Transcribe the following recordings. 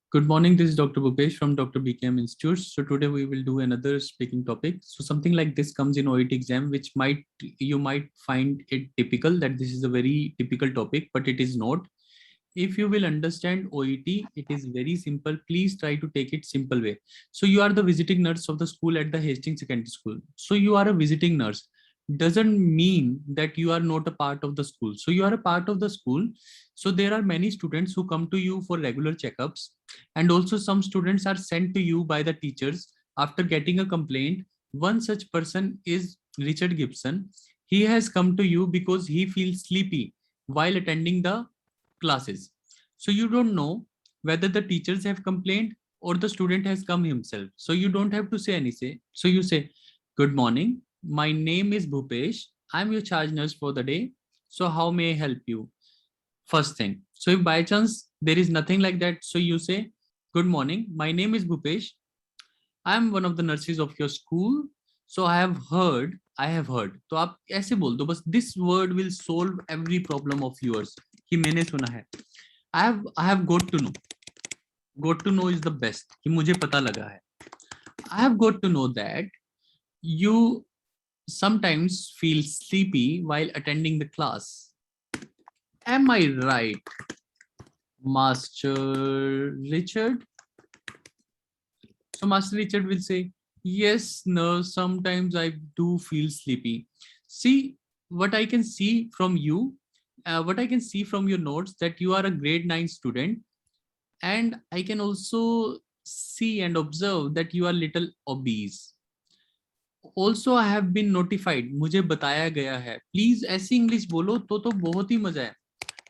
Good morning. This is Dr. Bhupesh from Dr. BKM Institute. So today we will do another speaking topic. So something like this comes in OET exam, which you might find it typical that this is a very typical topic, but it is not. If you will understand OET, it is very simple. Please try to take it simple way. So you are the visiting nurse of the school at the Hastings Secondary School. So you are a visiting nurse. Doesn't mean that you are not a part of the school. So you are a part of the school. So there are many students who come to you for regular checkups, and also some students are sent to you by the teachers after getting a complaint. One such person is Richard Gibson. He has come to you because he feels sleepy while attending the classes. So you don't know whether the teachers have complained or the student has come himself. So you don't have to say anything. So you say, "Good morning. My name is Bhupesh. I'm your charge nurse for the day. So how may I help you?" First thing. So if by chance there is nothing like that, so you say, "Good morning. My name is Bhupesh. I'm one of the nurses of your school. So I have heard. तो आप ऐसे बोल दो बस. This word will solve every problem of yours. कि मैंने सुना है. I have got to know. Got to know is the best. कि मुझे पता लगा है. I have got to know that you sometimes feel sleepy while attending the class. Am I right, Master Richard? So Master Richard will say, "Yes, nurse, sometimes I do feel sleepy." See, what I can see from you, what I can see from your notes that you are a grade 9 student, and I can also see and observe that you are little obese. Also, I have been notified. मुझे बताया गया है. Please ऐसी English बोलो तो बहुत ही मजा है.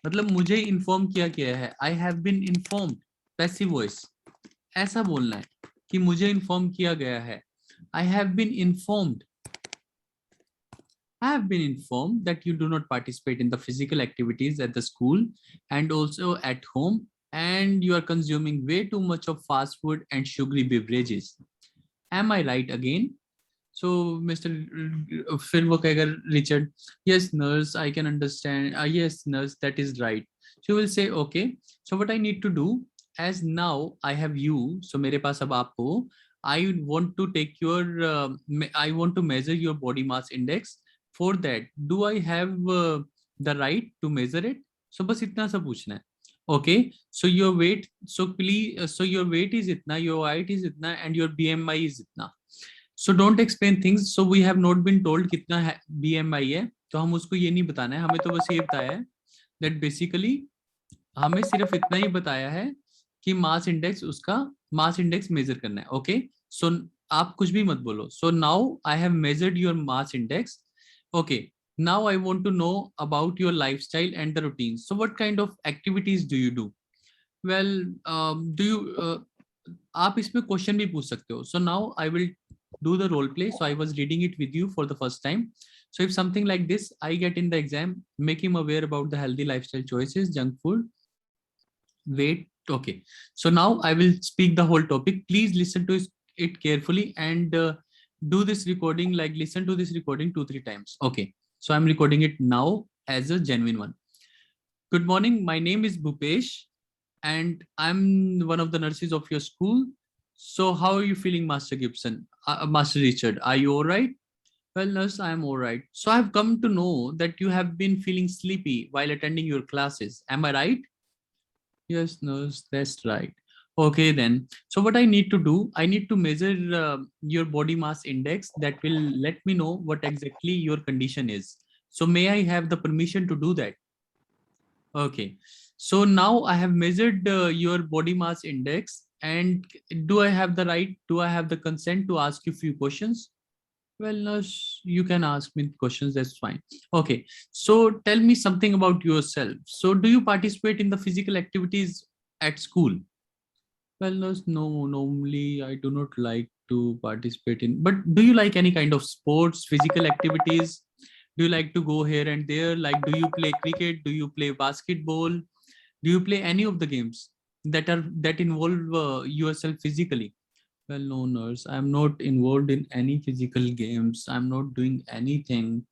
मतलब मुझे इन्फॉर्म किया गया है. I have been informed. Passive voice. ऐसा बोलना है कि मुझे इन्फॉर्म किया गया है. I have been informed. I have been informed that you do not participate in the physical activities at the school and also at home, and you are consuming way too much of fast food and sugary beverages. Am I right again? So, Mr. फिर वो कहेगा Richard, "Yes, nurse, I can understand. Yes, nurse, that is right." She will say, "Okay. So what I need to do, as now I have you, so मेरे पास अब आप हो. I want to take your, I want to measure your body mass index. For that, do I have the right to measure it?" So बस इतना सा पूछना है. Okay. So your weight, so please, so your weight is itna, your height is itna, and your BMI is itna. So don't explain things. So we have not been told कितना है BMI है, तो हम उसको ये नहीं बताना है. हमें तो बस ये बताया है that basically हमें सिर्फ इतना ही बताया है कि मास इंडेक्स, उसका मास इंडेक्स मेजर करना है. ओके. सो आप कुछ भी मत बोलो. So now I have measured your mass index. Okay. Now I want to know about your lifestyle and the routines. So what kind of activities do you do? Well, do you आप इसमें question भी पूछ सकते हो. So now I will do the role play. So I was reading it with you for the first time. So if something like this I get in the exam, make him aware about the healthy lifestyle choices, junk food, weight. Okay. So now I will speak the whole topic. Please listen to it carefully and do this recording, like listen to this recording 2-3 times. Okay. So I'm recording it now as a genuine one. Good morning. My name is Bhupesh and I'm one of the nurses of your school. So how are you feeling, Master Gibson? Master Richard, are you all right? Well, nurse, I am all right. So I've come to know that you have been feeling sleepy while attending your classes. Am I right? Yes, nurse, that's right. Okay, then. So what I need to do, I need to measure your body mass index that will let me know what exactly your condition is. So may I have the permission to do that? Okay. So now I have measured your body mass index, and do I have the right, do I have the consent to ask you few questions? Well, nurse, you can ask me questions, that's fine. Okay. So tell me something about yourself. So do you participate in the physical activities at school? Well, nurse, no, normally I do not like to participate in, but do you like any kind of sports, physical activities? Do you like to go here and there? Like, do you play cricket? Do you play basketball? Do you play any of the games that involve yourself physically? Well, no, nurse, I'm not involved in any physical games. I'm not doing anything.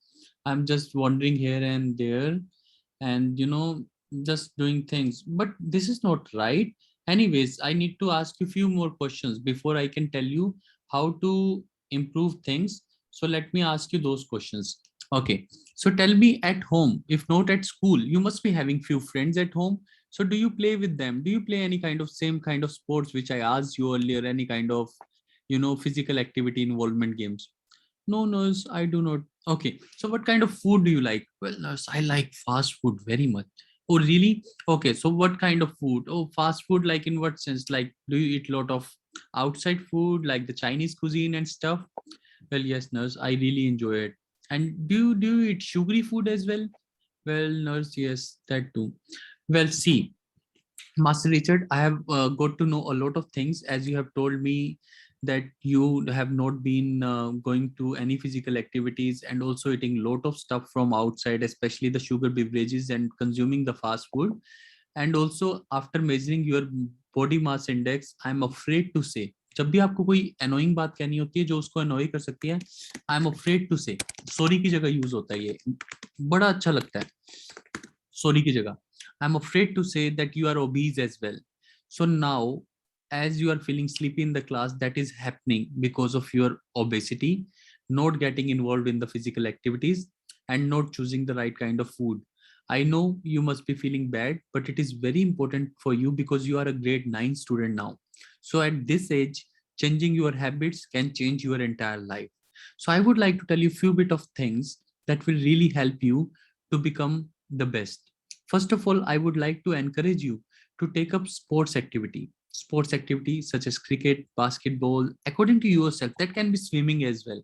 I'm just wandering here and there. And just doing things, but this is not right. Anyways, I need to ask you a few more questions before I can tell you how to improve things. So let me ask you those questions. Okay, so tell me, at home, if not at school, you must be having few friends at home. So do you play with them? Do you play any kind of same kind of sports which I asked you earlier, any kind of, physical activity involvement games? No, nurse, I do not. Okay, so what kind of food do you like? Well, nurse, I like fast food very much. Oh, really? Okay, so what kind of food? Oh, fast food, like in what sense? Like, do you eat a lot of outside food, like the Chinese cuisine and stuff? Well, yes, nurse, I really enjoy it. And do you eat sugary food as well? Well, nurse, yes, that too. Well, see, Master Richard, I have got to know a lot of things, as you have told me that you have not been going to any physical activities and also eating a lot of stuff from outside, especially the sugar beverages and consuming the fast food. And also after measuring your body mass index, I am afraid to say, जब भी आपको कोई annoying बात कहनी होती है जो उसको annoy कर सकती है, I am afraid to say, sorry की जगह use होता है ये, बड़ा अच्छा लगता है, sorry की जगह. I'm afraid to say that you are obese as well. So now, as you are feeling sleepy in the class, that is happening because of your obesity, not getting involved in the physical activities, and not choosing the right kind of food. I know you must be feeling bad, but it is very important for you because you are a grade 9 student now. So at this age, changing your habits can change your entire life. So I would like to tell you a few bit of things that will really help you to become the best. First of all, I would like to encourage you to take up sports activity. Sports activity such as cricket, basketball, according to yourself, that can be swimming as well.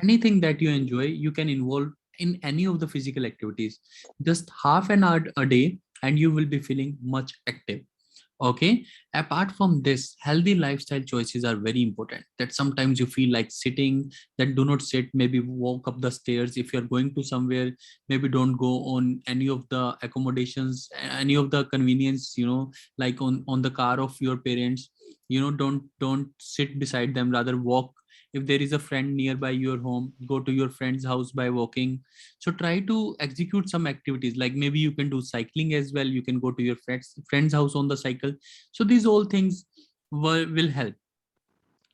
Anything that you enjoy, you can involve in any of the physical activities. Just half an hour a day, and you will be feeling much active. Okay, apart from this, healthy lifestyle choices are very important. That sometimes you feel like sitting, that do not sit, maybe walk up the stairs. If you're going to somewhere, maybe don't go on any of the accommodations, any of the convenience, like on the car of your parents. Don't sit beside them, rather walk. If there is a friend nearby your home, go to your friend's house by walking. So try to execute some activities, like maybe you can do cycling as well. You can go to your friend's house on the cycle. So these all things will help.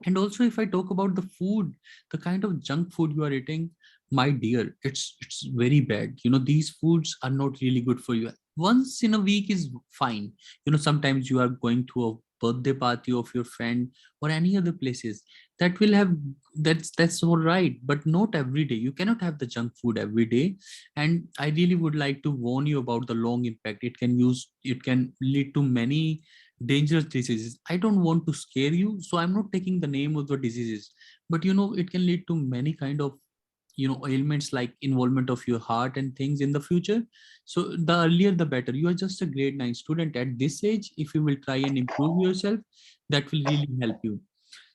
And also, if I talk about the food, the kind of junk food you are eating, my dear, it's very bad. These foods are not really good for you. Once in a week is fine. Sometimes you are going to a birthday party of your friend or any other places, that will have, that's all right, but not every day. You cannot have the junk food every day. And I really would like to warn you about the long impact it can lead to many dangerous diseases. I don't want to scare you, so I'm not taking the name of the diseases, but it can lead to many kind of ailments, like involvement of your heart and things in the future. So the earlier the better. You are just a grade 9 student at this age. If you will try and improve yourself, that will really help you.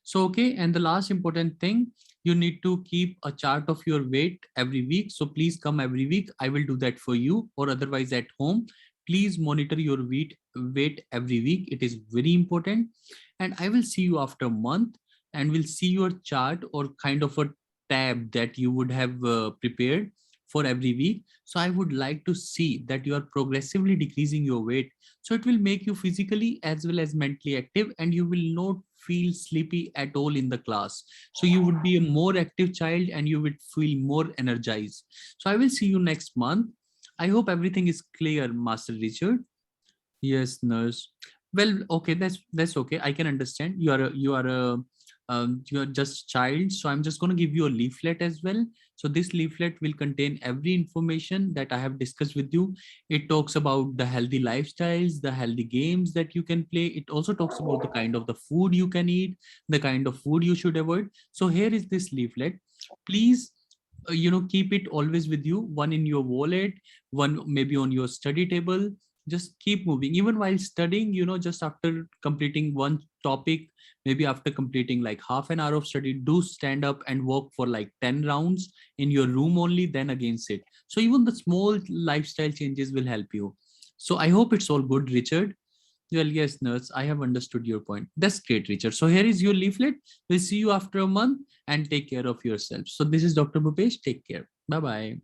So, okay, and the last important thing, you need to keep a chart of your weight every week. So please come every week. I will do that for you, or otherwise at home. Please monitor your weight every week. It is very important. And I will see you after a month, and we'll see your chart or kind of a tab that you would have prepared for every week. So I would like to see that you are progressively decreasing your weight. So it will make you physically as well as mentally active, and you will not feel sleepy at all in the class. So you would be a more active child and you would feel more energized. So I will see you next month. I hope everything is clear, Master Richard. Yes, nurse. Well, okay, that's okay. I can understand. You are just child. So I'm just going to give you a leaflet as well. So this leaflet will contain every information that I have discussed with you. It talks about the healthy lifestyles, the healthy games that you can play. It also talks about the kind of the food you can eat, the kind of food you should avoid. So here is this leaflet. Please, keep it always with you. One in your wallet, one maybe on your study table. Just keep moving even while studying. Just after completing one topic, maybe after completing like half an hour of study, do stand up and walk for like 10 rounds in your room only, then again sit. So even the small lifestyle changes will help you. So I hope it's all good, Richard. Well, yes, nurse, I have understood your point. That's great, Richard. So here is your leaflet. We'll see you after a month, and take care of yourself. So this is Dr. Bhupesh. Take care. Bye bye.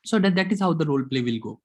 So that is how the role play will go.